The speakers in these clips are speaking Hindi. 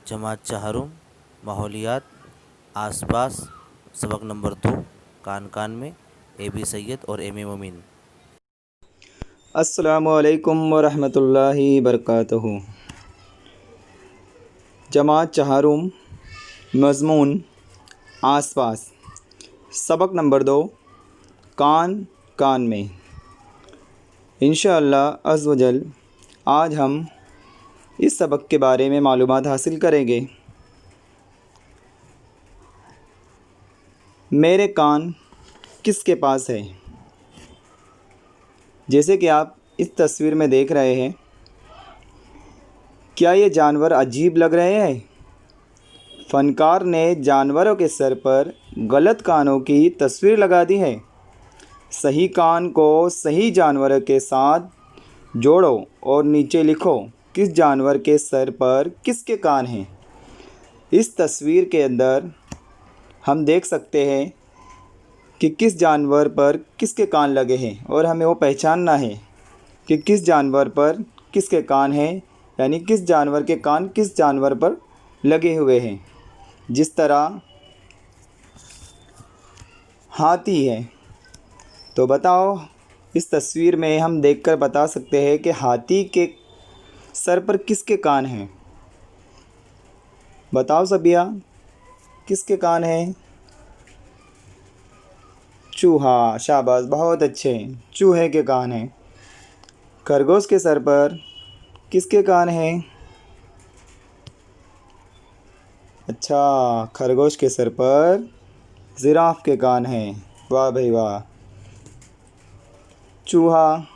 जमात चहारूम माहौलियात आसपास सबक नंबर 2 कान कान में ए सैयद और एम मोमिन। अस्सलामुअलैकुम वरहमतुल्लाहि बरकातुहू। जमात चहारूम मज़मून आसपास सबक नंबर 2 कान कान में। इंशाअल्लाह अज़्ज़ वजल आज हम इस सबक के बारे में मालूमात हासिल करेंगे। मेरे कान किसके पास है? जैसे कि आप इस तस्वीर में देख रहे हैं, क्या ये जानवर अजीब लग रहे हैं? फ़नकार ने जानवरों के सर पर गलत कानों की तस्वीर लगा दी है। सही कान को सही जानवर के साथ जोड़ो और नीचे लिखो किस जानवर के सर पर किसके कान हैं। इस तस्वीर के अंदर हम देख सकते हैं कि किस जानवर पर किसके कान लगे हैं और हमें वो पहचानना है कि किस जानवर पर किसके कान हैं, यानी किस जानवर के कान किस जानवर पर लगे हुए हैं। जिस तरह हाथी है, तो बताओ इस तस्वीर में हम देखकर बता सकते हैं कि हाथी के सर पर किसके कान हैं। बताओ सबिया, किसके कान हैं? चूहा, शाबाश, बहुत अच्छे, चूहे के कान हैं। खरगोश के सर पर किसके कान हैं? अच्छा, खरगोश के सर पर जिराफ के कान हैं। वाह भाई वाह। चूहा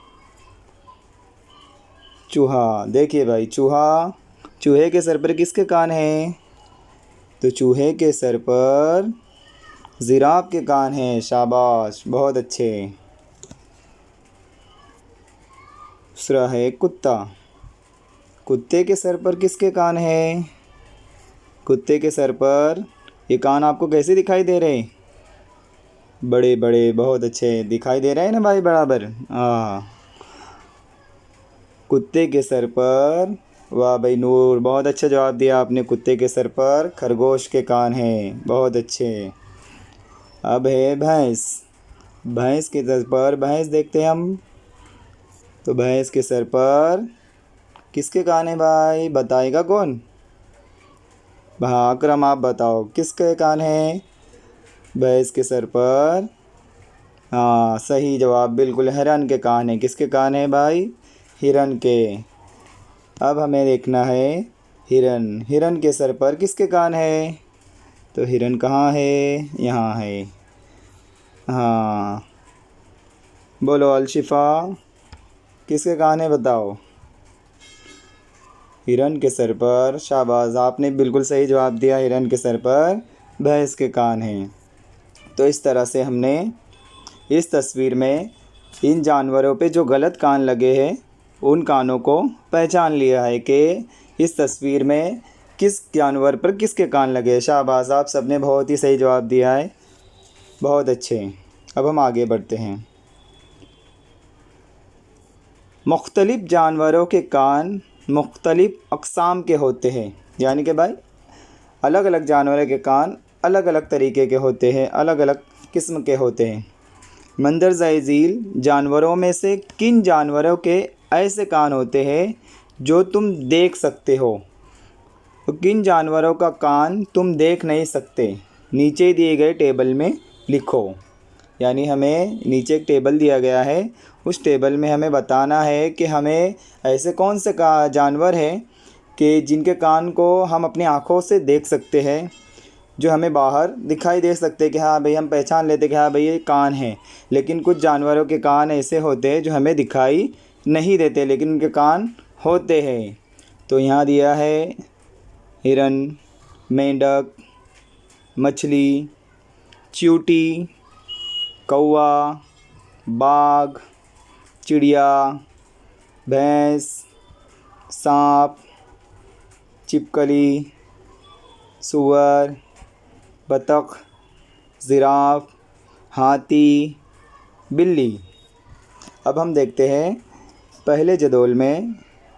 देखिए भाई, चूहे के सर पर किसके कान हैं? तो चूहे के सर पर जिराफ के कान हैं। शाबाश, बहुत अच्छे। दूसरा है कुत्ता। कुत्ते के सर पर किसके कान हैं? कुत्ते के सर पर ये कान आपको कैसे दिखाई दे रहे हैं? बड़े बड़े, बहुत अच्छे दिखाई दे रहे हैं ना भाई, बराबर। कुत्ते के सर पर, वाह भाई नूर, बहुत अच्छा जवाब दिया आपने। कुत्ते के सर पर खरगोश के कान हैं, बहुत अच्छे। अब है भैंस। भैंस के सर पर, भैंस देखते हैं हम, तो भैंस के सर पर किसके कान हैं भाई? बताएगा कौन? हाँ अकरम, आप बताओ किसके कान हैं? भैंस के सर पर, हाँ सही जवाब, बिल्कुल हिरन के कान हैं। किसके कान हैं भाई? हिरन के। अब हमें देखना है हिरन। हिरन के सर पर किसके कान हैं? तो हिरन कहाँ है? यहाँ है। हाँ बोलो अलशिफा, किसके कान हैं बताओ? हिरन के सर पर, शाबाश, आपने बिल्कुल सही जवाब दिया। हिरन के सर पर भैंस के कान हैं। तो इस तरह से हमने इस तस्वीर में इन जानवरों पे जो गलत कान लगे हैं उन कानों को पहचान लिया है कि इस तस्वीर में किस जानवर पर किसके कान लगे हैं। शाबाश, आप सबने बहुत ही सही जवाब दिया है, बहुत अच्छे। अब हम आगे बढ़ते हैं। मुख्तलिफ़ जानवरों के कान मुख्तलिफ़ अक़साम के होते हैं, यानी कि भाई अलग अलग जानवरों के कान अलग अलग तरीके के होते हैं, अलग अलग किस्म के होते हैं। मंदरज़ाए झील जानवरों में से किन जानवरों के ऐसे कान होते हैं जो तुम देख सकते हो? तो किन जानवरों का कान तुम देख नहीं सकते? नीचे दिए गए टेबल में लिखो। यानी हमें नीचे एक टेबल दिया गया है, उस टेबल में हमें बताना है कि हमें ऐसे कौन से जानवर हैं कि जिनके कान को हम अपनी आँखों से देख सकते हैं, जो हमें बाहर दिखाई दे सकते हैं कि हाँ भाई हम पहचान लेते कि हाँ भाई ये कान है। लेकिन कुछ जानवरों के कान ऐसे होते हैं जो हमें दिखाई नहीं देते लेकिन उनके कान होते हैं। तो यहाँ दिया है हिरन, मेंढक, मछली, चींटी, कौवा, बाघ, चिड़िया, भैंस, सांप, छिपकली, सूअर, बतख, जिराफ, हाथी, बिल्ली। अब हम देखते हैं पहले जदोल में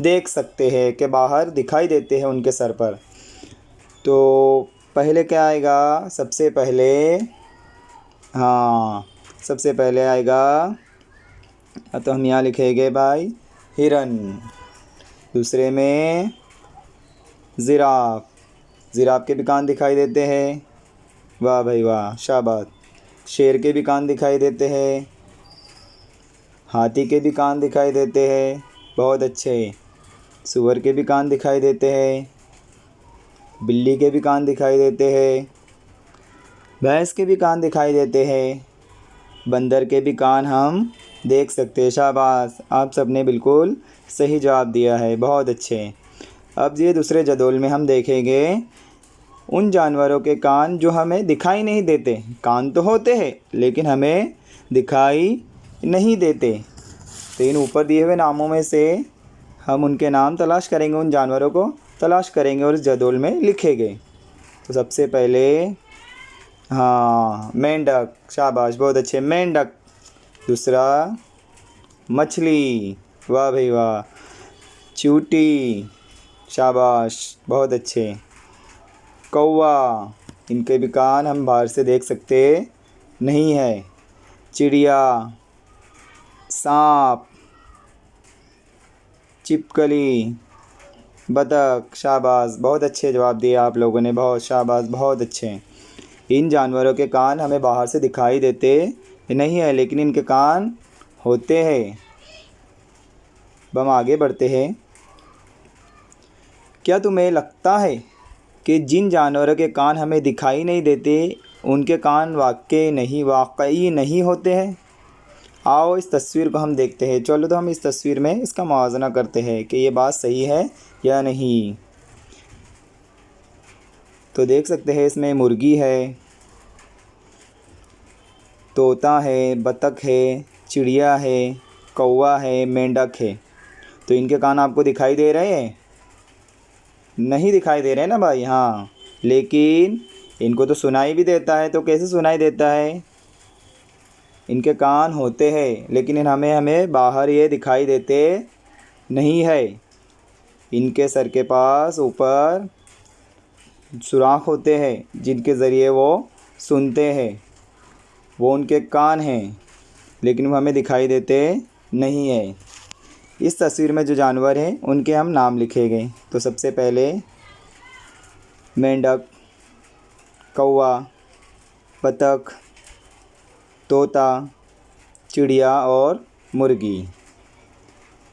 देख सकते हैं, कि बाहर दिखाई देते हैं उनके सर पर। तो पहले क्या आएगा? सबसे पहले, हाँ, सबसे पहले आएगा, तो हम यहाँ लिखेंगे भाई हिरन। दूसरे में ज़िराफ, ज़िराफ के भी कान दिखाई देते हैं, वाह भाई वाह, शाबाश। शेर के भी कान दिखाई देते हैं, हाथी के भी कान दिखाई देते हैं, बहुत अच्छे। सूअर के भी कान दिखाई देते हैं, बिल्ली के भी कान दिखाई देते हैं, भैंस के भी कान दिखाई देते हैं, बंदर के भी कान हम देख सकते हैं। शाबाश, आप सबने बिल्कुल सही जवाब दिया है, बहुत अच्छे। अब ये दूसरे जदोल में हम देखेंगे उन जानवरों के कान जो हमें दिखाई नहीं देते। कान तो होते हैं लेकिन हमें दिखाई नहीं देते। तो इन ऊपर दिए हुए नामों में से हम उनके नाम तलाश करेंगे, उन जानवरों को तलाश करेंगे और इस जदोल में लिखेंगे। तो सबसे पहले, हाँ, मेंढक, शाबाश, बहुत अच्छे, मेंढक। दूसरा मछली, वाह भाई वाह। चींटी, शाबाश, बहुत अच्छे। कौवा, इनके भी कान हम बाहर से देख सकते नहीं है। चिड़िया, सांप, छिपकली, बतख, शाबाश, बहुत अच्छे जवाब दिए आप लोगों ने, बहुत शाबाश, बहुत अच्छे। इन जानवरों के कान हमें बाहर से दिखाई देते नहीं है लेकिन इनके कान होते हैं। अब हम आगे बढ़ते हैं। क्या तुम्हें लगता है कि जिन जानवरों के कान हमें दिखाई नहीं देते उनके कान वाकई नहीं होते हैं? आओ इस तस्वीर को हम देखते हैं। चलो तो हम इस तस्वीर में इसका मुआवजा करते हैं कि ये बात सही है या नहीं। तो देख सकते हैं इसमें मुर्गी है, तोता है, बतख है, चिड़िया है, कौवा है, मेंढक है। तो इनके कान आपको दिखाई दे रहे हैं? नहीं दिखाई दे रहे हैं ना भाई? हाँ, लेकिन इनको तो सुनाई भी देता है। तो कैसे सुनाई देता है? इनके कान होते हैं लेकिन हमें बाहर ये दिखाई देते नहीं है। इनके सर के पास ऊपर सुराख होते हैं जिनके ज़रिए वो सुनते हैं, वो उनके कान हैं लेकिन वो हमें दिखाई देते नहीं है। इस तस्वीर में जो जानवर हैं उनके हम नाम लिखेंगे। तो सबसे पहले मेंढक, कौवा, बतख, तोता, चिड़िया और मुर्गी।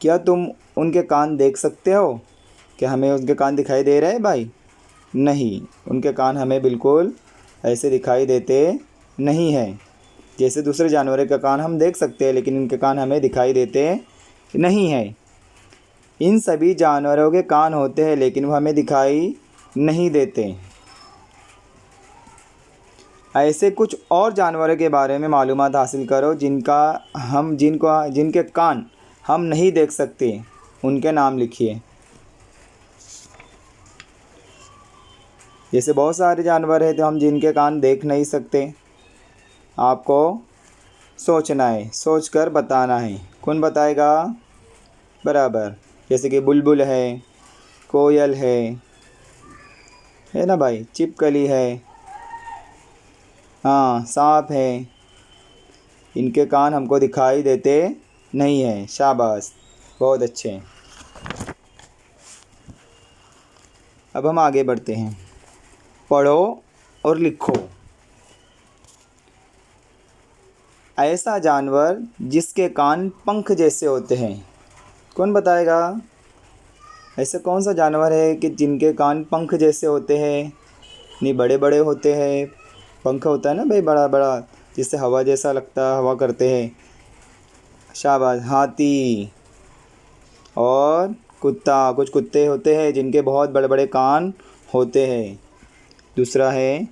क्या तुम उनके कान देख सकते हो? क्या हमें उनके कान दिखाई दे रहे हैं भाई? नहीं, उनके कान हमें बिल्कुल ऐसे दिखाई देते नहीं हैं। जैसे दूसरे जानवरों के कान हम देख सकते हैं लेकिन इनके कान हमें दिखाई देते नहीं हैं। इन सभी जानवरों के कान होते हैं लेकिन वो हमें दिखाई नहीं देते। ऐसे कुछ और जानवरों के बारे में मालूमात हासिल करो जिनके कान हम नहीं देख सकते, उनके नाम लिखिए। जैसे बहुत सारे जानवर हैं तो हम जिनके कान देख नहीं सकते। आपको सोचना है, सोचकर बताना है। कौन बताएगा? बराबर, जैसे कि बुलबुल है, कोयल है ना भाई, छिपकली है, हाँ, सांप है। इनके कान हमको दिखाई देते नहीं हैं। शाबाश, बहुत अच्छे। अब हम आगे बढ़ते हैं। पढ़ो और लिखो। ऐसा जानवर जिसके कान पंख जैसे होते हैं, कौन बताएगा? ऐसा कौन सा जानवर है कि जिनके कान पंख जैसे होते हैं? नहीं, बड़े बड़े होते हैं, पंख होता है ना भाई, बड़ा बड़ा, जिससे हवा जैसा लगता है, हवा करते हैं। शाबाश, हाथी और कुत्ता। कुछ कुत्ते होते हैं जिनके बहुत बड़े बड़े कान होते हैं। दूसरा है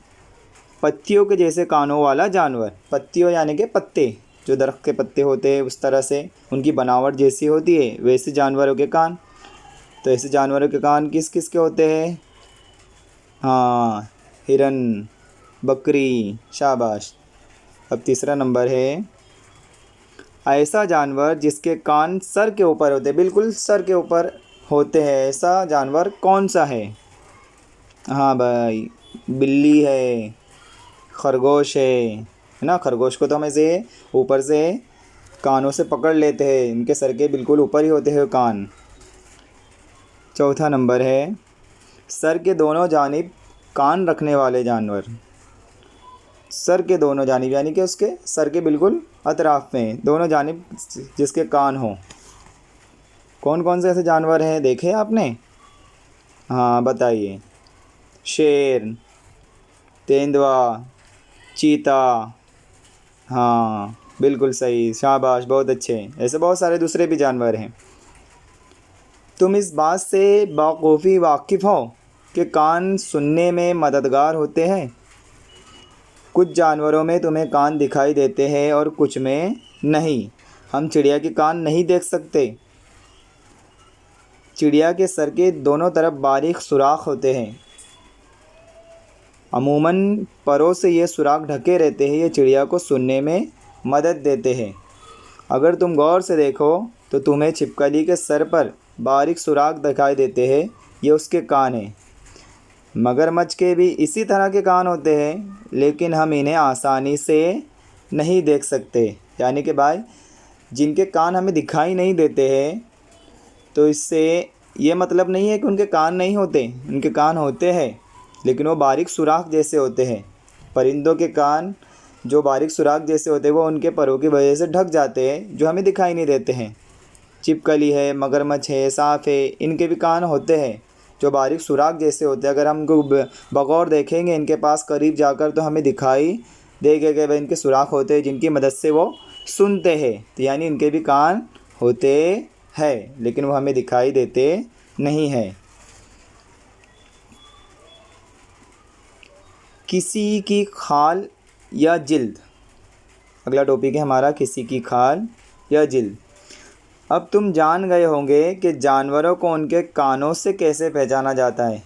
पत्तियों के जैसे कानों वाला जानवर। पत्तियों यानी कि पत्ते, जो दरख्त के पत्ते होते हैं उस तरह से उनकी बनावट जैसी होती है वैसे जानवरों के कान। तो ऐसे जानवरों के कान किस किस के होते हैं? हाँ, हिरन, बकरी, शाबाश। अब तीसरा नंबर है, ऐसा जानवर जिसके कान सर के ऊपर होते हैं, बिल्कुल सर के ऊपर होते हैं, ऐसा जानवर कौन सा है? हाँ भाई, बिल्ली है, खरगोश है ना। खरगोश को तो हम ऐसे ऊपर से कानों से पकड़ लेते हैं, इनके सर के बिल्कुल ऊपर ही होते हैं कान। चौथा नंबर है, सर के दोनों जानिब कान रखने वाले जानवर। सर के दोनों जानिब यानी कि उसके सर के बिल्कुल अतराफ में दोनों जानिब जिसके कान हो, कौन कौन से ऐसे जानवर हैं देखे आपने? हाँ बताइए। शेर, तेंदुआ, चीता। हाँ बिल्कुल सही, शाबाश, बहुत अच्छे। ऐसे बहुत सारे दूसरे भी जानवर हैं। तुम इस बात से बाखूबी वाकिफ़ हो कि कान सुनने में मददगार होते हैं। कुछ जानवरों में तुम्हें कान दिखाई देते हैं और कुछ में नहीं। हम चिड़िया के कान नहीं देख सकते। चिड़िया के सर के दोनों तरफ बारीक सुराख होते हैं। अमूमन परों से ये सुराख ढके रहते हैं। ये चिड़िया को सुनने में मदद देते हैं। अगर तुम गौर से देखो तो तुम्हें छिपकली के सर पर बारीक सुराख दिखाई देते हैं, ये उसके कान हैं। मगरमच्छ के भी इसी तरह के कान होते हैं, लेकिन हम इन्हें आसानी से नहीं देख सकते। यानी कि भाई, जिनके कान हमें दिखाई नहीं देते हैं, तो इससे ये मतलब नहीं है कि उनके कान नहीं होते, उनके कान होते हैं, लेकिन वो बारीक सुराख जैसे होते हैं। परिंदों के कान जो बारीक सुराख जैसे होते हैं, वो उनके परों की वजह से ढक जाते हैं, जो हमें दिखाई नहीं देते हैं। छिपकली है, मगरमच्छ है, सांप है, इनके भी कान होते हैं जो बारीक सुराख जैसे होते हैं। अगर हम इनको बगौर देखेंगे इनके पास करीब जाकर, तो हमें दिखाई देगा कि वह इनके सुराख होते हैं, जिनकी मदद से वो सुनते हैं। तो यानी इनके भी कान होते हैं, लेकिन वो हमें दिखाई देते नहीं हैं। किसी की खाल या जिल्द, अगला टॉपिक है हमारा, किसी की खाल या जिल्द। अब तुम जान गए होंगे कि जानवरों को उनके कानों से कैसे पहचाना जाता है।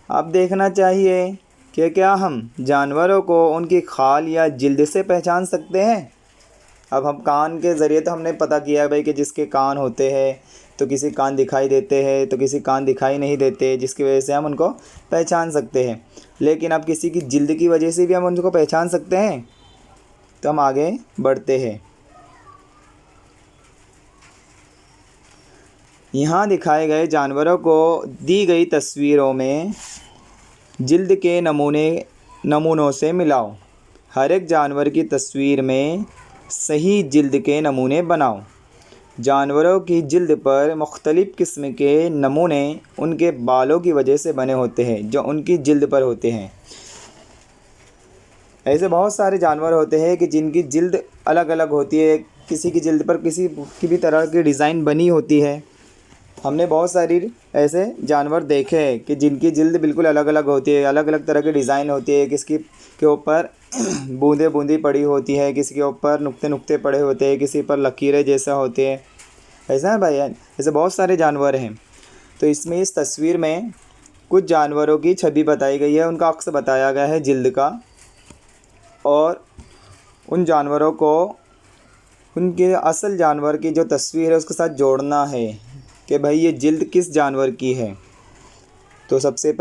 अब देखना चाहिए कि क्या हम जानवरों को उनकी खाल या जिल्द से पहचान सकते हैं। अब हम कान के ज़रिए तो हमने पता किया भाई कि जिसके कान होते हैं तो किसी कान दिखाई देते हैं, तो किसी कान दिखाई नहीं देते, जिसकी वजह से हम उनको पहचान सकते हैं। लेकिन अब किसी की जिल्द की वजह से भी हम उनको पहचान सकते हैं। तो हम आगे बढ़ते हैं। यहाँ दिखाए गए जानवरों को दी गई तस्वीरों में जिल्द के नमूनों से मिलाओ। हर एक जानवर की तस्वीर में सही जिल्द के नमूने बनाओ। जानवरों की जिल्द पर मुख्तलिफ़ किस्म के नमूने उनके बालों की वजह से बने होते हैं, जो उनकी जिल्द पर होते हैं। ऐसे बहुत सारे जानवर होते हैं कि जिनकी जिल्द अलग अलग होती है। किसी की जिल्द पर किसी की भी तरह की डिज़ाइन बनी होती है। हमने बहुत सारी ऐसे जानवर देखे हैं कि जिनकी जिल्द बिल्कुल अलग अलग होती है, अलग अलग तरह की डिज़ाइन होती है। किसी के ऊपर बूंदे बूंदी पड़ी होती है, किसी के ऊपर नुक्ते नुक्ते पड़े होते हैं, किसी पर लकीरें जैसा होते हैं। ऐसा है भाई, ऐसे बहुत सारे जानवर हैं। तो इसमें इस तस्वीर में कुछ जानवरों की छवि बताई गई है, उनका अक्स बताया गया है जिल्द का, और उन जानवरों को उनके असल जानवर की जो तस्वीर है उसके साथ जोड़ना है कि भाई ये जिल्द किस जानवर की है। तो सबसे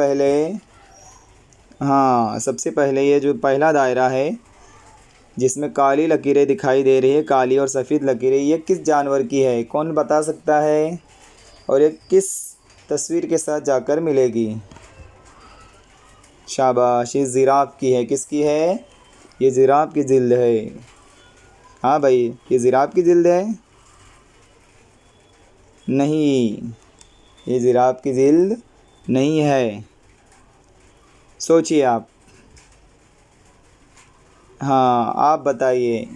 पहले ये जो पहला दायरा है जिसमें काली लकीरें दिखाई दे रही है, काली और सफ़ेद लकीरें, ये किस जानवर की है, कौन बता सकता है? और ये किस तस्वीर के साथ जाकर मिलेगी? शाबाश, ये जिराफ की है। किसकी है? ये जिराफ की जिल्द है। हाँ भाई, ये जिराफ की जिल्द है? नहीं, ये जिराफ की जिल्द नहीं है। सोचिए आप। हाँ, आप बताइए।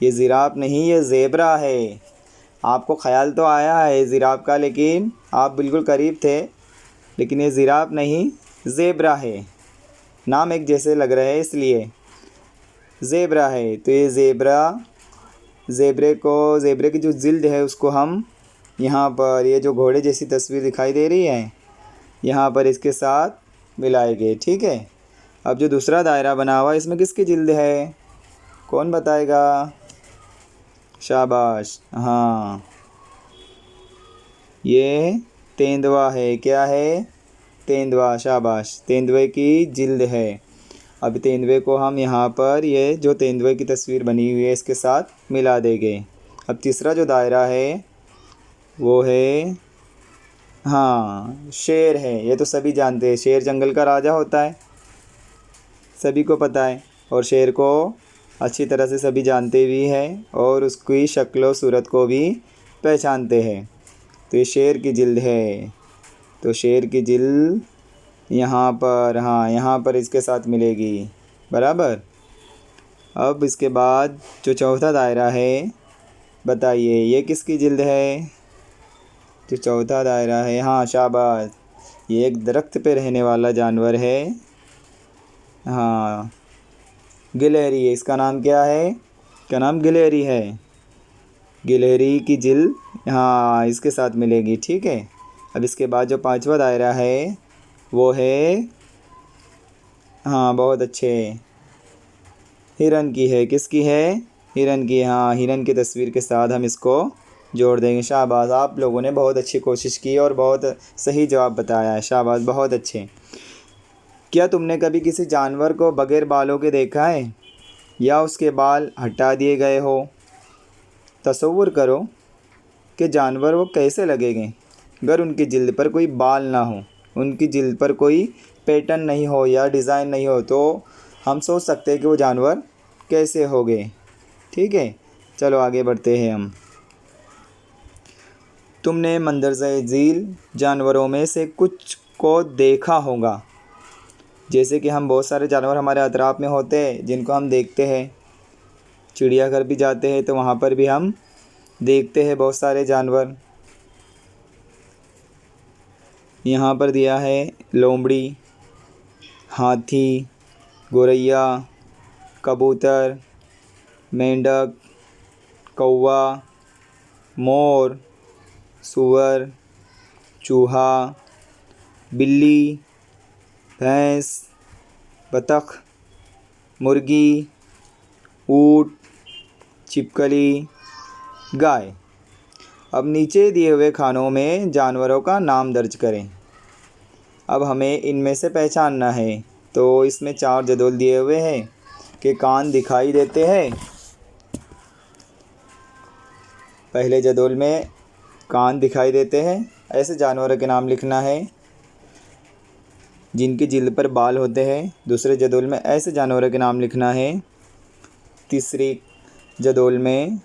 ये जिराफ नहीं, ये ज़ेब्रा है। आपको ख़याल तो आया है जिराफ का, लेकिन आप बिल्कुल करीब थे। लेकिन ये जिराफ नहीं, ज़ेब्रा है। नाम एक जैसे लग रहे हैं इसलिए ज़ेब्रा है। तो ये ज़ेब्रे की जो जिल्द है उसको हम यहाँ पर, ये जो घोड़े जैसी तस्वीर दिखाई दे रही है, यहाँ पर इसके साथ मिलाएंगे। ठीक है, अब जो दूसरा दायरा बना हुआ इसमें किसकी जिल्द है, कौन बताएगा? शाबाश, हाँ ये तेंदुआ है। क्या है? तेंदुआ। शाबाश, तेंदुए की जिल्द है। अब तेंदुए को हम यहाँ पर ये जो तेंदुए की तस्वीर बनी हुई है इसके साथ मिला देंगे। अब तीसरा जो दायरा है वो है, हाँ शेर है। ये तो सभी जानते हैं, शेर जंगल का राजा होता है, सभी को पता है। और शेर को अच्छी तरह से सभी जानते भी हैं और उसकी शक्ल व सूरत को भी पहचानते हैं। तो ये शेर की जिल्द है। तो शेर की जिल्द यहाँ पर, हाँ यहाँ पर इसके साथ मिलेगी, बराबर। अब इसके बाद जो चौथा दायरा है, बताइए ये किसकी जिल्द है? जो चौथा दायरा है, हाँ शाबाश, ये एक दरख्त पे रहने वाला जानवर है। हाँ गिलहरी है। इसका नाम क्या है? इसका नाम गिलहरी है। गिलहरी की जिल्द हाँ इसके साथ मिलेगी, ठीक है। अब इसके बाद जो पांचवा दायरा है वो है, हाँ बहुत अच्छे, हिरन की है। किसकी है? हिरन की। हाँ हिरन की तस्वीर के साथ हम इसको जोड़ देंगे। शाबाश, आप लोगों ने बहुत अच्छी कोशिश की और बहुत सही जवाब बताया है। शाबाश, बहुत अच्छे। क्या तुमने कभी किसी जानवर को बगैर बालों के देखा है या उसके बाल हटा दिए गए हो? तसव्वुर करो कि जानवर वो कैसे लगेंगे अगर उनकी जिल्द पर कोई बाल ना हो, उनकी जिल्द पर कोई पैटर्न नहीं हो या डिज़ाइन नहीं हो, तो हम सोच सकते हैं कि वो जानवर कैसे होंगे, ठीक है। चलो आगे बढ़ते हैं हम। तुमने मंदरज़ाए झील जानवरों में से कुछ को देखा होगा। जैसे कि हम बहुत सारे जानवर हमारे अतराफ़ में होते हैं जिनको हम देखते हैं। चिड़ियाघर भी जाते हैं तो वहाँ पर भी हम देखते हैं बहुत सारे जानवर। यहाँ पर दिया है लोमड़ी, हाथी, गौरैया, कबूतर, मेंढक, कौवा, मोर, सूअर, चूहा, बिल्ली, भैंस, बतख, मुर्गी, ऊँट, छिपकली, गाय। अब नीचे दिए हुए खानों में जानवरों का नाम दर्ज करें। अब हमें इनमें से पहचानना है। तो इसमें 4 जदोल दिए हुए हैं कि कान दिखाई देते हैं। पहले जदोल में कान दिखाई देते हैं, ऐसे जानवरों के नाम लिखना है जिनकी जिल्द पर बाल होते हैं। दूसरे जदोल में ऐसे जानवरों के नाम लिखना है। तीसरी जदोल में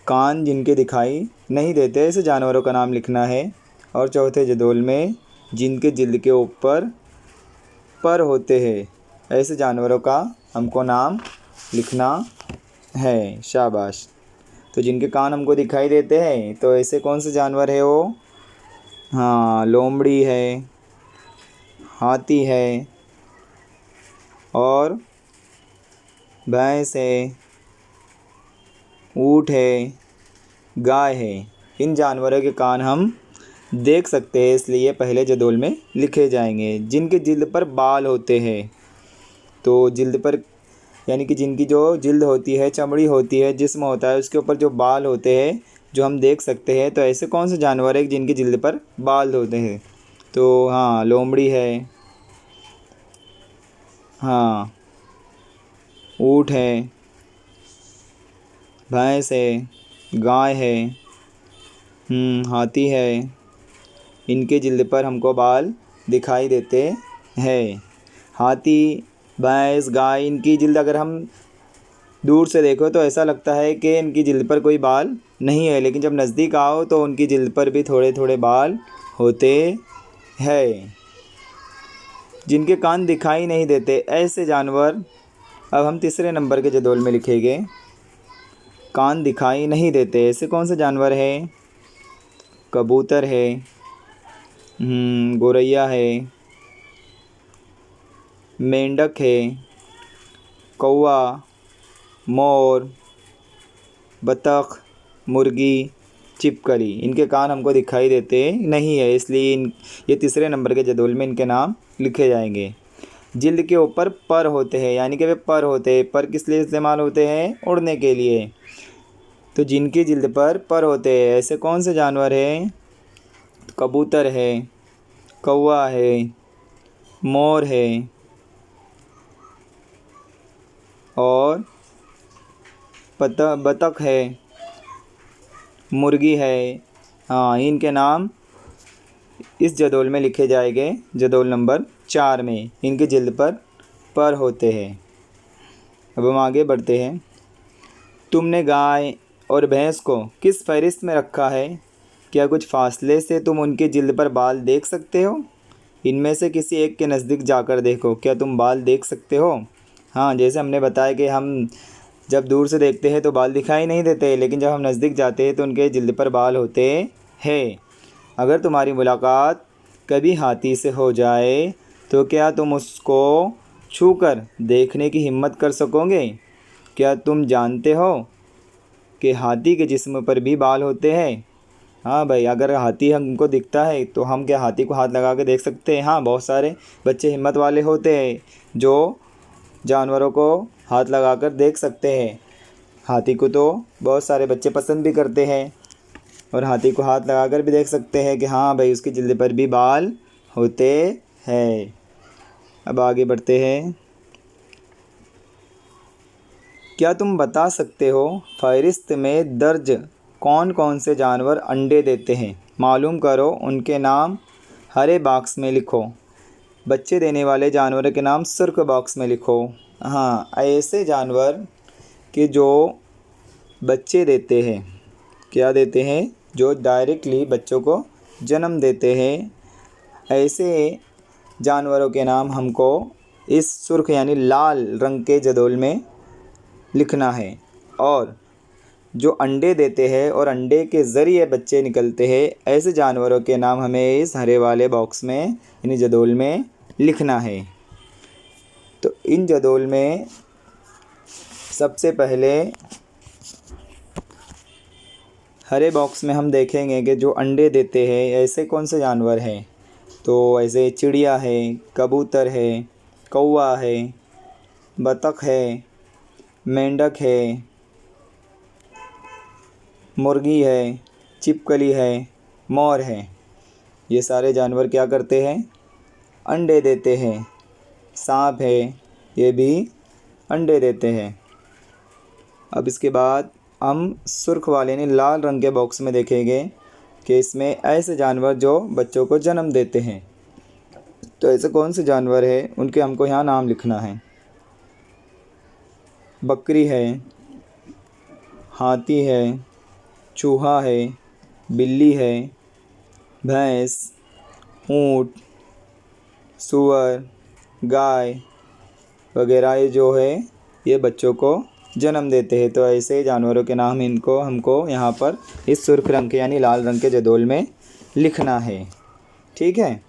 कान जिनके दिखाई नहीं देते ऐसे जानवरों का नाम लिखना है। और चौथे जदोल में जिनके जिल्द के ऊपर पर होते हैं ऐसे जानवरों का हमको नाम लिखना है। शाबाश। तो जिनके कान हमको दिखाई देते हैं तो ऐसे कौन से जानवर है वो? हाँ लोमड़ी है, हाथी है और भैंस है, ऊँट है, गाय है। इन जानवरों के कान हम देख सकते हैं, इसलिए पहले जदोल में लिखे जाएंगे। जिनके जिल्द पर बाल होते हैं, तो जिल्द पर यानी कि जिनकी जो जिल्द होती है, चमड़ी होती है, जिस्म होता है, उसके ऊपर जो बाल होते हैं जो हम देख सकते हैं, तो ऐसे कौन से जानवर है जिनकी जिल्द पर बाल होते हैं? तो हाँ लोमड़ी है, हाँ ऊँट है, भैंस है, गाय है, हाथी है। इनके जिल्द पर हमको बाल दिखाई देते हैं। हाथी, भैंस, गाय, इनकी जिल्द अगर हम दूर से देखो तो ऐसा लगता है कि इनकी जिल्द पर कोई बाल नहीं है, लेकिन जब नज़दीक आओ तो उनकी जिल्द पर भी थोड़े थोड़े बाल होते हैं। जिनके कान दिखाई नहीं देते ऐसे जानवर, अब हम तीसरे नंबर के जदोल में लिखेंगे। कान दिखाई नहीं देते ऐसे कौन से जानवर है? कबूतर है, गौरैया है, मेंढक है, कौवा, मोर, बतख, मुर्गी, छिपकली। इनके कान हमको दिखाई देते नहीं है, इसलिए ये तीसरे नंबर के जदोल में इनके नाम लिखे जाएंगे। जिल्द के ऊपर पर होते हैं, यानी कि वे पर होते हैं। पर किस लिए इस्तेमाल होते हैं? उड़ने के लिए। तो जिनकी जिल्द पर होते हैं, ऐसे कौन से जानवर हैं? कबूतर है, कौवा है, मोर है और बतख है, मुर्गी है। हाँ, इनके नाम इस जदोल में लिखे जाएंगे, जदोल नंबर 4 में। इनकी जिल्द पर होते हैं। अब हम आगे बढ़ते हैं। तुमने गाय और भैंस को किस फहरिस्त में रखा है? क्या कुछ फासले से तुम उनकी जिल्द पर बाल देख सकते हो? इनमें से किसी एक के नज़दीक जाकर देखो, क्या तुम बाल देख सकते हो? हाँ, जैसे हमने बताया कि हम जब दूर से देखते हैं तो बाल दिखाई नहीं देते, लेकिन जब हम नज़दीक जाते हैं तो उनके जिल्द पर बाल होते हैं। अगर तुम्हारी मुलाकात कभी हाथी से हो जाए तो क्या तुम उसको छूकर देखने की हिम्मत कर सकोगे? क्या तुम जानते हो कि हाथी के जिस्म पर भी बाल होते हैं? हाँ भाई, अगर हाथी हमको दिखता है तो हम क्या हाथी को हाथ लगा के देख सकते हैं? हाँ, बहुत सारे बच्चे हिम्मत वाले होते हैं जो जानवरों को हाथ लगाकर देख सकते हैं। हाथी को तो बहुत सारे बच्चे पसंद भी करते हैं और हाथी को हाथ लगाकर भी देख सकते हैं कि हाँ भाई, उसकी जिल्द पर भी बाल होते हैं। अब आगे बढ़ते हैं। क्या तुम बता सकते हो फहरिस्त में दर्ज कौन कौन से जानवर अंडे देते हैं? मालूम करो, उनके नाम हरे बॉक्स में लिखो। बच्चे देने वाले जानवरों के नाम सुर्ख बॉक्स में लिखो। हाँ, ऐसे जानवर कि जो बच्चे देते हैं, क्या देते हैं? जो डायरेक्टली बच्चों को जन्म देते हैं, ऐसे जानवरों के नाम हमको इस सुर्ख यानी लाल रंग के जदोल में लिखना है। और जो अंडे देते हैं और अंडे के ज़रिए बच्चे निकलते हैं, ऐसे जानवरों के नाम हमें इस हरे वाले बॉक्स में यानी जदोल में लिखना है। तो इन जदोल में सबसे पहले हरे बॉक्स में हम देखेंगे कि जो अंडे देते हैं ऐसे कौन से जानवर हैं। तो ऐसे चिड़िया है, कबूतर है, कौवा है, बतख है, मेंढक है, मुर्गी है, छिपकली है, मोर है। ये सारे जानवर क्या करते हैं? अंडे देते हैं। सांप है, ये भी अंडे देते हैं। अब इसके बाद हम सुर्ख वाले यानी लाल रंग के बॉक्स में देखेंगे कि इसमें ऐसे जानवर जो बच्चों को जन्म देते हैं। तो ऐसे कौन से जानवर है, उनके हमको यहाँ नाम लिखना है। बकरी है, हाथी है, चूहा है, बिल्ली है, भैंस, ऊँट, सूअर, गाय वगैरह ये जो है ये बच्चों को जन्म देते हैं। तो ऐसे जानवरों के नाम इनको हमको यहाँ पर इस सुर्ख रंग के यानी लाल रंग के जदोल में लिखना है। ठीक है।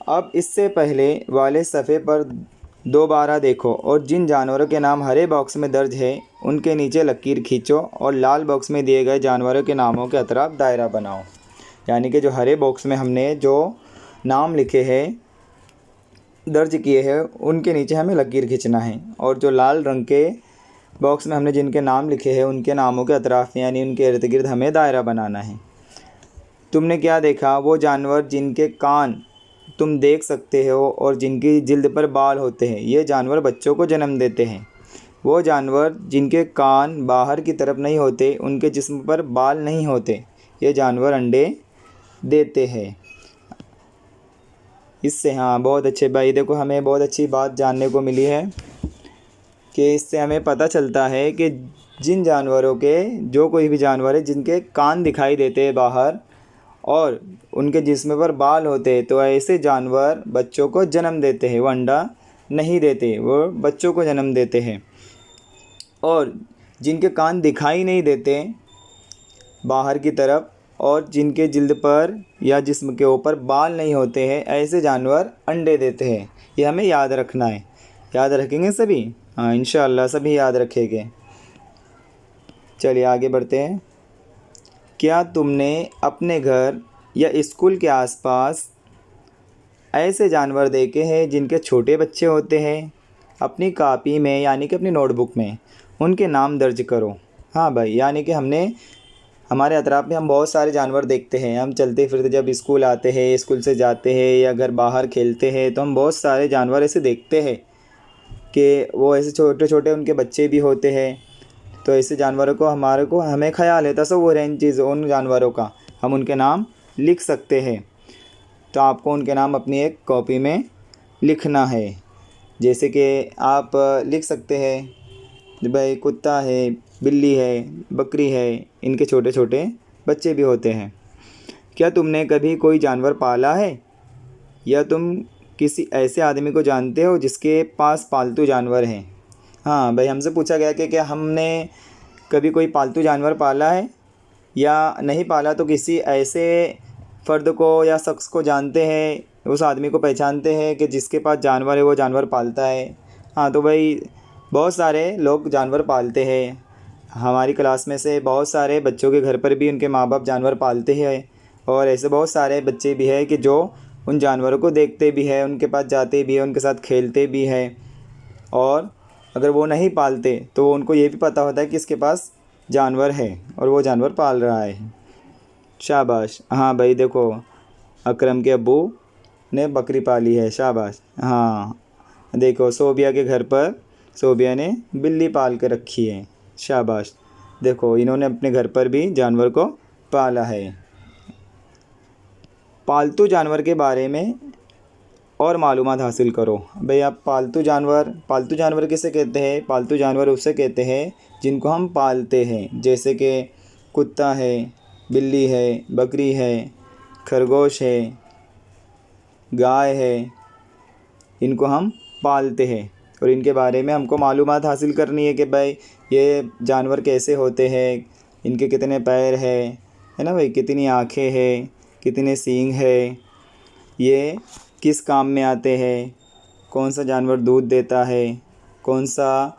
अब इससे पहले वाले सफ़े पर दोबारा देखो और जिन जानवरों के नाम हरे बॉक्स में दर्ज है उनके नीचे लकीर खींचो और लाल बॉक्स में दिए गए जानवरों के नामों के अतराफ दायरा बनाओ। यानी कि जो हरे बॉक्स में हमने जो नाम लिखे हैं, दर्ज किए हैं, उनके नीचे हमें लकीर खींचना है और जो लाल रंग के बॉक्स में हमने जिनके नाम लिखे हैं उनके नामों के अतराफ यानी उनके इर्द गिर्द हमें दायरा बनाना है। तुमने क्या देखा? वो जानवर जिनके कान तुम देख सकते हो और जिनकी जिल्द पर बाल होते हैं, ये जानवर बच्चों को जन्म देते हैं। वो जानवर जिनके कान बाहर की तरफ नहीं होते, उनके जिस्म पर बाल नहीं होते, ये जानवर अंडे देते हैं। इससे हाँ बहुत अच्छे भाई, देखो हमें बहुत अच्छी बात जानने को मिली है कि इससे हमें पता चलता है कि जिन जानवरों के जो कोई भी जानवर है जिनके कान दिखाई देते हैं बाहर और उनके जिस्म पर बाल होते हैं, तो ऐसे जानवर बच्चों को जन्म देते हैं। वो अंडा नहीं देते, वो बच्चों को जन्म देते हैं। और जिनके कान दिखाई नहीं देते बाहर की तरफ और जिनके जिल्द पर या जिस्म के ऊपर बाल नहीं होते हैं, ऐसे जानवर अंडे देते हैं। ये हमें याद रखना है। याद रखेंगे सभी? हाँ, इंशाअल्लाह सभी याद रखेंगे। चलिए आगे बढ़ते हैं। क्या तुमने अपने घर या स्कूल के आसपास ऐसे जानवर देखे हैं जिनके छोटे बच्चे होते हैं। अपनी कॉपी में यानी कि अपनी नोटबुक में उनके नाम दर्ज करो। हाँ भाई, यानी कि हमने हमारे अतराफ़ में हम बहुत सारे जानवर देखते हैं। हम चलते फिरते जब स्कूल आते हैं, स्कूल से जाते हैं या घर बाहर खेलते हैं तो हम बहुत सारे जानवर ऐसे देखते हैं कि वो ऐसे छोटे छोटे उनके बच्चे भी होते हैं। तो ऐसे जानवरों को हमें ख्याल है, तसव्वुर है इन चीज़ों उन जानवरों का, हम उनके नाम लिख सकते हैं। तो आपको उनके नाम अपनी एक कॉपी में लिखना है। जैसे कि आप लिख सकते हैं भाई कुत्ता है, बिल्ली है, बकरी है, इनके छोटे छोटे बच्चे भी होते हैं। क्या तुमने कभी कोई जानवर पाला है, या तुम किसी ऐसे आदमी को जानते हो जिसके पास पालतू जानवर हैं? हाँ भाई, हमसे पूछा गया कि क्या हमने कभी कोई पालतू जानवर पाला है या नहीं पाला, तो किसी ऐसे फ़र्द को या शख्स को जानते हैं, उस आदमी को पहचानते हैं कि जिसके पास जानवर है वो जानवर पालता है। हाँ तो भाई, बहुत सारे लोग जानवर पालते हैं। हमारी क्लास में से बहुत सारे बच्चों के घर पर भी उनके माँ बाप जानवर पालते हैं, और ऐसे बहुत सारे बच्चे भी हैं कि जो उन जानवरों को देखते भी हैं, उनके पास जाते भी हैं, उनके साथ खेलते भी हैं। और अगर वो नहीं पालते तो उनको ये भी पता होता है कि इसके पास जानवर है और वो जानवर पाल रहा है। शाबाश। हाँ भाई देखो, अकरम के अब्बू ने बकरी पाली है। शाबाश। हाँ देखो, सोबिया के घर पर सोबिया ने बिल्ली पाल के रखी है। शाबाश। देखो, इन्होंने अपने घर पर भी जानवर को पाला है। पालतू जानवर के बारे में और मालूमात हासिल करो। भाई आप पालतू जानवर किसे कहते हैं? पालतू जानवर उसे कहते हैं जिनको हम पालते हैं, जैसे कि कुत्ता है, बिल्ली है, बकरी है, खरगोश है, गाय है, इनको हम पालते हैं। और इनके बारे में हमको मालूमात हासिल करनी है कि भाई ये जानवर कैसे होते हैं, इनके कितने पैर है ना भाई, कितनी आँखें हैं, कितने सींग है, ये किस काम में आते हैं, कौन सा जानवर दूध देता है, कौन सा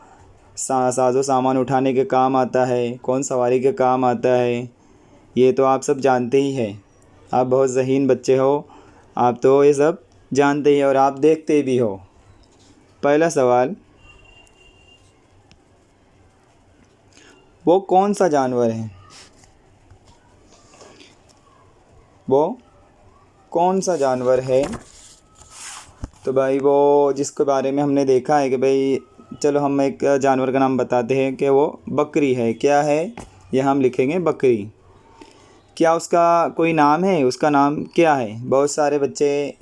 साजो सामान उठाने के काम आता है, कौन सवारी के काम आता है, ये तो आप सब जानते ही हैं। आप बहुत ज़हीन बच्चे हो, आप तो ये सब जानते ही और आप देखते भी हो। पहला सवाल, वो कौन सा जानवर है? वो कौन सा जानवर है? तो भाई वो जिसके बारे में हमने देखा है कि भाई, चलो हम एक जानवर का नाम बताते हैं कि वो बकरी है। क्या है? यह हम लिखेंगे बकरी। क्या उसका कोई नाम है? उसका नाम क्या है? बहुत सारे बच्चे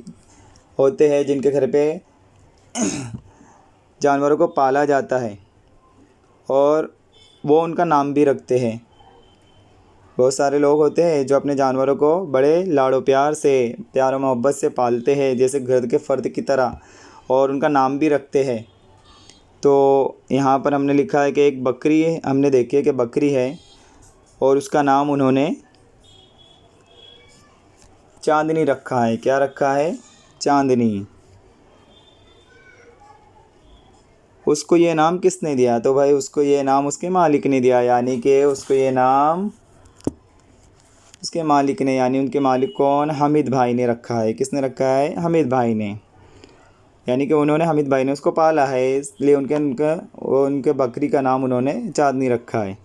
होते हैं जिनके घर पे जानवरों को पाला जाता है और वो उनका नाम भी रखते हैं। बहुत सारे लोग होते हैं जो अपने जानवरों को बड़े लाड़ो प्यार और मोहब्बत से पालते हैं, जैसे घर के फ़र्द की तरह, और उनका नाम भी रखते हैं। तो यहाँ पर हमने लिखा है कि एक बकरी हमने देखी है कि बकरी है और उसका नाम उन्होंने चांदनी रखा है। क्या रखा है? चांदनी। उसको ये नाम किसने दिया? तो भाई उसको ये नाम उसके मालिक ने दिया, यानी कि उसको ये नाम उसके मालिक ने, यानी उनके मालिक कौन? हामिद भाई ने रखा है। किसने रखा है? हामिद भाई ने। यानी कि उन्होंने, हामिद भाई ने उसको पाला है, इसलिए उनके बकरी का नाम उन्होंने चांदनी रखा है।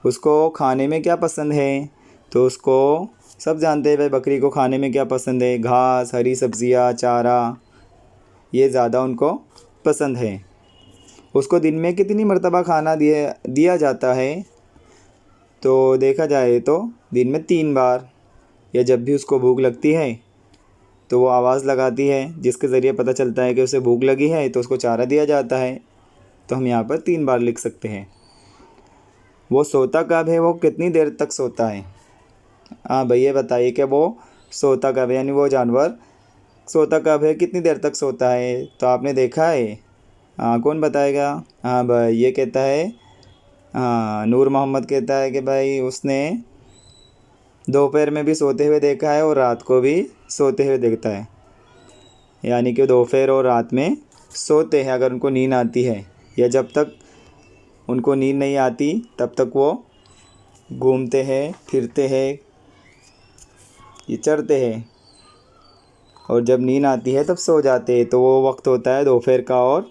उसको खाने में क्या पसंद है? तो उसको सब जानते हैं भाई, बकरी को खाने में क्या पसंद है? घास, हरी सब्जियाँ, चारा, ये ज़्यादा उनको पसंद है। उसको दिन में कितनी मरतबा खाना दिया जाता है? तो देखा जाए तो दिन में 3 बार, या जब भी उसको भूख लगती है तो वो आवाज़ लगाती है, जिसके ज़रिए पता चलता है कि उसे भूख लगी है, तो उसको चारा दिया जाता है। तो हम यहाँ पर 3 बार लिख सकते हैं। वो सोता कब है? वो कितनी देर तक सोता है? हाँ भैया बताइए कि वो सोता कब है, यानी वो जानवर सोता कब है, कितनी देर तक सोता है? तो आपने देखा है? हाँ, कौन बताएगा? हाँ भाई, ये कहता है, हाँ नूर मोहम्मद कहता है कि भाई उसने दोपहर में भी सोते हुए देखा है और रात को भी सोते हुए देखता है। यानी कि दोपहर और रात में सोते हैं अगर उनको नींद आती है, या जब तक उनको नींद नहीं आती तब तक वो घूमते हैं, फिरते हैं, ये चरते हैं और जब नींद आती है तब सो जाते हैं। तो वो वक्त होता है दोपहर का और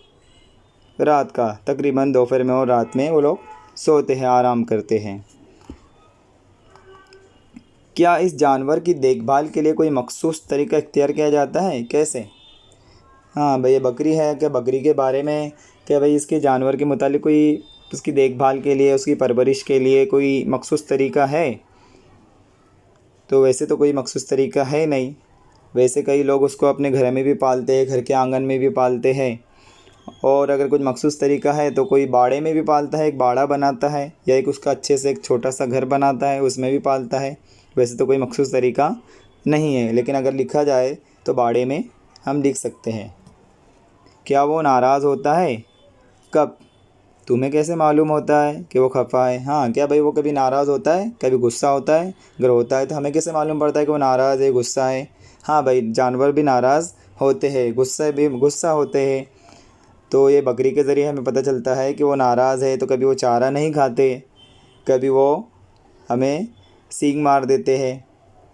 रात का। तकरीबन दोपहर में और रात में वो लोग सोते हैं, आराम करते हैं। क्या इस जानवर की देखभाल के लिए कोई मखसूस तरीका इख्तियार किया जाता है? कैसे? हाँ भाई, ये बकरी है, क्या बकरी के बारे में क्या भाई इसके जानवर के मुतालिक कोई उसकी देखभाल के लिए, उसकी परवरिश के लिए कोई मखसूस तरीका है? तो वैसे तो कोई मखसूस तरीका है नहीं। वैसे कई लोग उसको अपने घर में भी पालते हैं, घर के आंगन में भी पालते हैं। और अगर कुछ मखसूस तरीका है तो कोई बाड़े में भी पालता है, एक बाड़ा बनाता है, या एक उसका अच्छे से एक छोटा सा घर बनाता है, उसमें भी पालता है। वैसे तो कोई मखसूस तरीका नहीं है, लेकिन अगर लिखा जाए तो बाड़े में हम लिख सकते हैं। क्या वो नाराज़ होता है? कब? तुम्हें कैसे मालूम होता है कि वो खफा है? हाँ, क्या भाई वो कभी नाराज़ होता है, कभी गुस्सा होता है? अगर होता है तो हमें कैसे मालूम पड़ता है कि वो नाराज़ है, गुस्सा है? हाँ भाई, जानवर भी नाराज़ होते हैं, गुस्सा होते हैं। तो ये बकरी के ज़रिए हमें पता चलता है कि वो नाराज़ है। तो कभी वो चारा नहीं खाते, कभी वो हमें सींग मार देते हैं,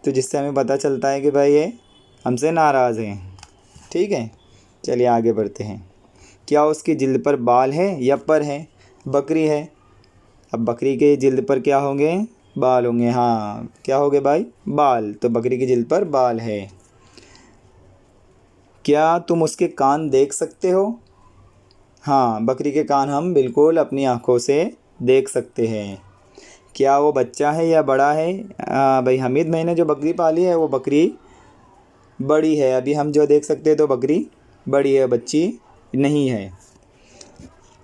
तो जिससे हमें पता चलता है कि भाई ये हमसे नाराज़ हैं। ठीक है, चलिए आगे बढ़ते हैं। क्या उसकी जिल्द पर बाल है या पर है? बकरी है, अब बकरी के जिल्द पर क्या होंगे? बाल होंगे। हाँ, क्या होंगे भाई? बाल। तो बकरी की जिल्द पर बाल है। क्या तुम उसके कान देख सकते हो? हाँ, बकरी के कान हम बिल्कुल अपनी आँखों से देख सकते हैं। क्या वो बच्चा है या बड़ा है? भाई हमीद भाई ने जो बकरी पाली है वो बकरी बड़ी है। अभी हम जो देख सकते हैं तो बकरी बड़ी है, बच्ची नहीं है।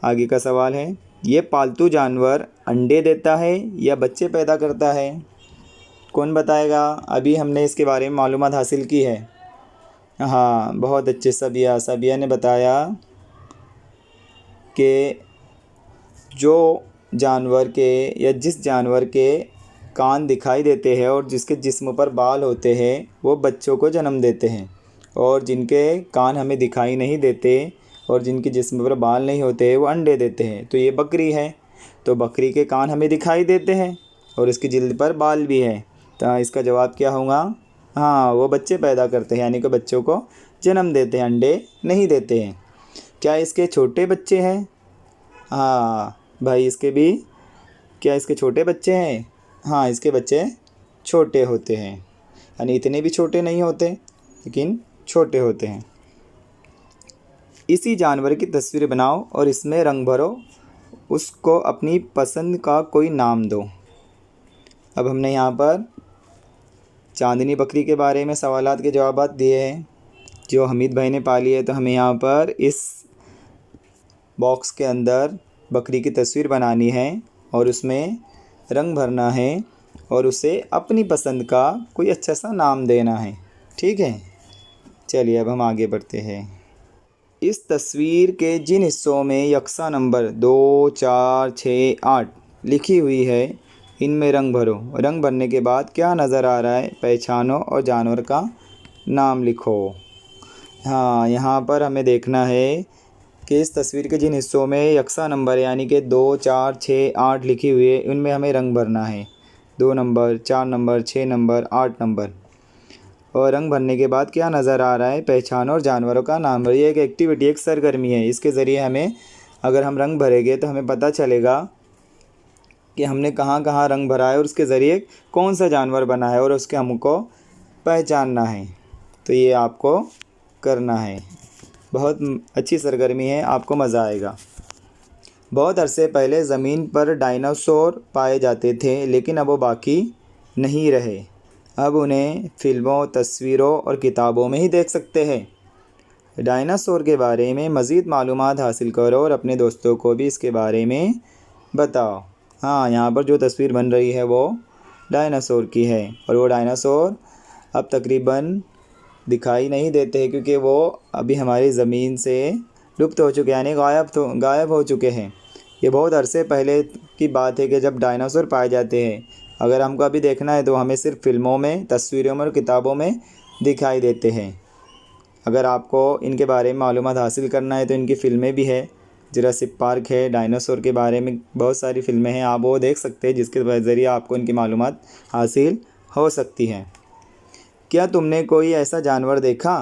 आगे का सवाल है, ये पालतू जानवर अंडे देता है या बच्चे पैदा करता है? कौन बताएगा? अभी हमने इसके बारे में मालूमात हासिल की है। हाँ, बहुत अच्छे। सबिया ने बताया कि जो जानवर के या जिस जानवर के कान दिखाई देते हैं और जिसके जिस्म पर बाल होते हैं वो बच्चों को जन्म देते हैं, और जिनके कान हमें दिखाई नहीं देते और जिनके जिस्म पर बाल नहीं होते वो अंडे देते हैं। तो ये बकरी है, तो बकरी के कान हमें दिखाई देते हैं और इसकी जिल्द पर बाल भी है। तो इसका जवाब क्या होगा? हाँ, वो बच्चे पैदा करते हैं, यानी कि बच्चों को जन्म देते हैं, अंडे नहीं देते हैं। क्या इसके छोटे बच्चे हैं? हाँ भाई, क्या इसके छोटे बच्चे हैं? हाँ, इसके बच्चे छोटे होते हैं, यानी इतने भी छोटे नहीं होते लेकिन छोटे होते हैं। इसी जानवर की तस्वीर बनाओ और इसमें रंग भरो, उसको अपनी पसंद का कोई नाम दो। अब हमने यहाँ पर चांदनी बकरी के बारे में सवालात के जवाब दिए हैं जो हमीद भाई ने पाली है। तो हमें यहाँ पर इस बॉक्स के अंदर बकरी की तस्वीर बनानी है और उसमें रंग भरना है और उसे अपनी पसंद का कोई अच्छा सा नाम देना है। ठीक है, चलिए अब हम आगे बढ़ते हैं। इस तस्वीर के जिन हिस्सों में यकसा नंबर 2, 4, 6, 8 लिखी हुई है इनमें रंग भरो। रंग भरने के बाद क्या नज़र आ रहा है पहचानो और जानवर का नाम लिखो। हाँ, यहाँ पर हमें देखना है कि इस तस्वीर के जिन हिस्सों में यकसा नंबर यानी कि 2, 4, 6, 8 लिखी हुई है उनमें हमें रंग भरना है। 2 नंबर, 4 नंबर, 6 नंबर, 8 नंबर। और रंग भरने के बाद क्या नज़र आ रहा है पहचानो और जानवरों का नाम। ये एक एक्टिविटी, एक सरगर्मी है। इसके ज़रिए हमें, अगर हम रंग भरेंगे तो हमें पता चलेगा कि हमने कहाँ कहाँ रंग भरा है और उसके ज़रिए कौन सा जानवर बना है और उसके हमको पहचानना है। तो ये आपको करना है। बहुत अच्छी सरगर्मी है, आपको मज़ा आएगा। बहुत अरसे पहले ज़मीन पर डायनासोर पाए जाते थे, लेकिन अब वो बाकी नहीं रहे। अब उन्हें फिल्मों, तस्वीरों और किताबों में ही देख सकते हैं। डायनासोर के बारे में मज़ीद मालूमात हासिल करो और अपने दोस्तों को भी इसके बारे में बताओ। हाँ, यहाँ पर जो तस्वीर बन रही है वो डायनासोर की है और वो डायनासोर अब तकरीबन दिखाई नहीं देते हैं क्योंकि वो अभी हमारी ज़मीन से लुप्त हो चुके हैं, यानी गायब हो चुके हैं। ये बहुत अरसे पहले की बात है कि जब डायनासोर पाए जाते हैं। अगर हमको अभी देखना है तो हमें सिर्फ फिल्मों में, तस्वीरों में और किताबों में दिखाई देते हैं। अगर आपको इनके बारे में मालूमात हासिल करना है तो इनकी फ़िल्में भी है। जुरासिक पार्क है, डायनासोर के बारे में बहुत सारी फ़िल्में हैं, आप वो देख सकते हैं जिसके ज़रिए आपको इनकी मालूमात हासिल हो सकती हैं। क्या तुमने कोई ऐसा जानवर देखा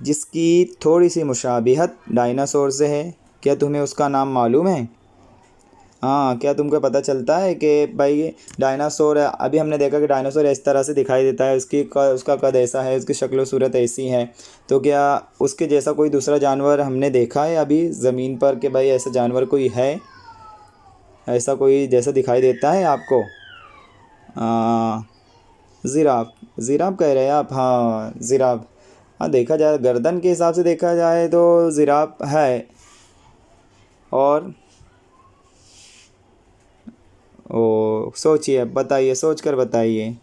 जिसकी थोड़ी सी मुशाबिहत डायनासोर से है? क्या तुम्हें उसका नाम मालूम है? हाँ, क्या तुमको पता चलता है कि भाई डायनासोर, अभी हमने देखा कि डायनासोर इस तरह से दिखाई देता है, उसका कद ऐसा है, उसकी शक्ल व सूरत ऐसी है। तो क्या उसके जैसा कोई दूसरा जानवर हमने देखा है अभी ज़मीन पर कि भाई ऐसा जानवर कोई है, ऐसा कोई जैसा दिखाई देता है आपको? ज़िराफ, ज़िराफ कह रहे हैं आप? हाँ, ज़िराफ। हाँ, देखा जाए गर्दन के हिसाब से देखा जाए तो ज़िराफ है। और सोचिए, बताइए, सोच कर बताइए,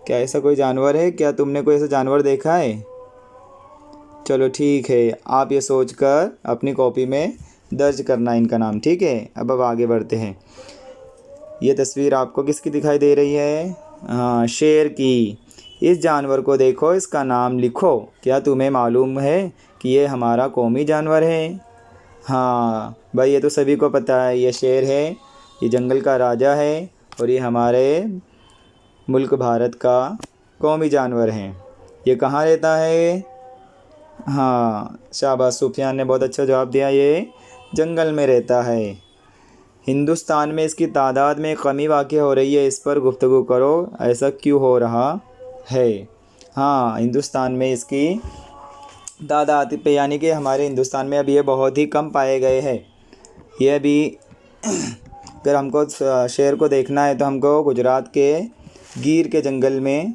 क्या ऐसा कोई जानवर है? क्या तुमने कोई ऐसा जानवर देखा है? चलो ठीक है, आप ये सोच कर अपनी कॉपी में दर्ज करना इनका नाम, ठीक है? अब आगे बढ़ते हैं। ये तस्वीर आपको किसकी दिखाई दे रही है? हाँ, शेर की। इस जानवर को देखो, इसका नाम लिखो। क्या तुम्हें मालूम है कि ये हमारा कौमी जानवर है? हाँ भाई, ये तो सभी को पता है, ये शेर है, ये जंगल का राजा है और ये हमारे मुल्क भारत का कौमी जानवर है। ये कहाँ रहता है? हाँ, शाबाश, सुफियान ने बहुत अच्छा जवाब दिया, ये जंगल में रहता है। हिंदुस्तान में इसकी तादाद में कमी वाक़ई हो रही है, इस पर गुफ्तगू करो, ऐसा क्यों हो रहा है? हाँ, हिंदुस्तान में इसकी तादाद पे, यानी कि हमारे हिंदुस्तान में अब ये बहुत ही कम पाए गए हैं। ये अभी अगर हमको शेर को देखना है तो हमको गुजरात के गिर के जंगल में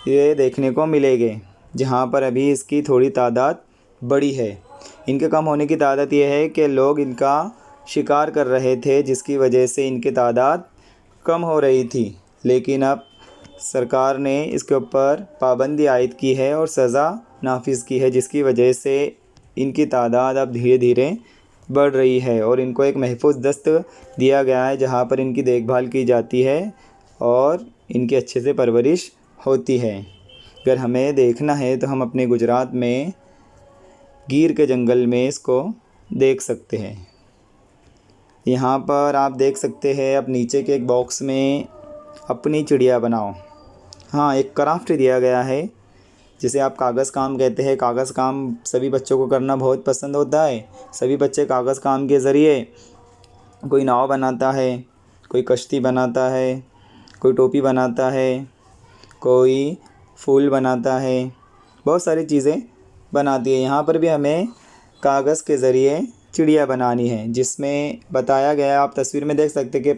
ये देखने को मिलेंगे, जहाँ पर अभी इसकी थोड़ी तादाद बड़ी है। इनके कम होने की तादाद ये है कि लोग इनका शिकार कर रहे थे, जिसकी वजह से इनकी तादाद कम हो रही थी। लेकिन अब सरकार ने इसके ऊपर पाबंदी आयद की है और सज़ा नाफिज की है, जिसकी वजह से इनकी तादाद अब धीरे धीरे बढ़ रही है और इनको एक महफूज दस्त दिया गया है, जहाँ पर इनकी देखभाल की जाती है और इनकी अच्छे से परवरिश होती है। अगर हमें देखना है तो हम अपने गुजरात में गिर के जंगल में इसको देख सकते हैं। यहाँ पर आप देख सकते हैं, अब नीचे के एक बॉक्स में अपनी चिड़िया बनाओ। हाँ, एक क्राफ्ट दिया गया है जिसे आप कागज़ काम कहते हैं। कागज़ काम सभी बच्चों को करना बहुत पसंद होता है। सभी बच्चे कागज़ काम के ज़रिए कोई नाव बनाता है, कोई कश्ती बनाता है, कोई टोपी बनाता है, कोई फूल बनाता है, बहुत सारी चीज़ें बनाती है। यहाँ पर भी हमें कागज़ के ज़रिए चिड़िया बनानी है, जिसमें बताया गया, आप तस्वीर में देख सकते कि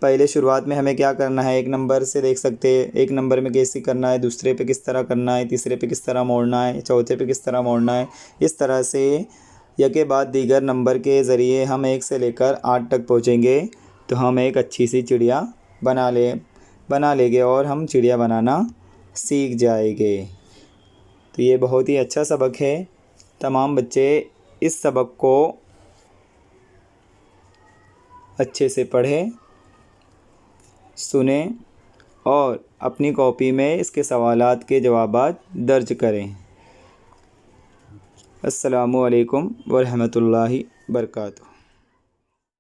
पहले शुरुआत में हमें क्या करना है। एक नंबर से देख सकते हैं, एक नंबर में कैसे करना है, दूसरे पे किस तरह करना है, तीसरे पे किस तरह मोड़ना है, चौथे पे किस तरह मोड़ना है। इस तरह से यके बाद दीगर नंबर के ज़रिए हम 1 से लेकर 8 तक पहुँचेंगे तो हम एक अच्छी सी चिड़िया बना लेंगे और हम चिड़िया बनाना सीख जाएंगे। तो ये बहुत ही अच्छा सबक है। तमाम बच्चे इस सबक को अच्छे से पढ़ें, सुने और अपनी कॉपी में इसके सवालात के जवाबात दर्ज करें। अस्सलामु अलैकुम व रहमतुल्लाहि बरकातुहू।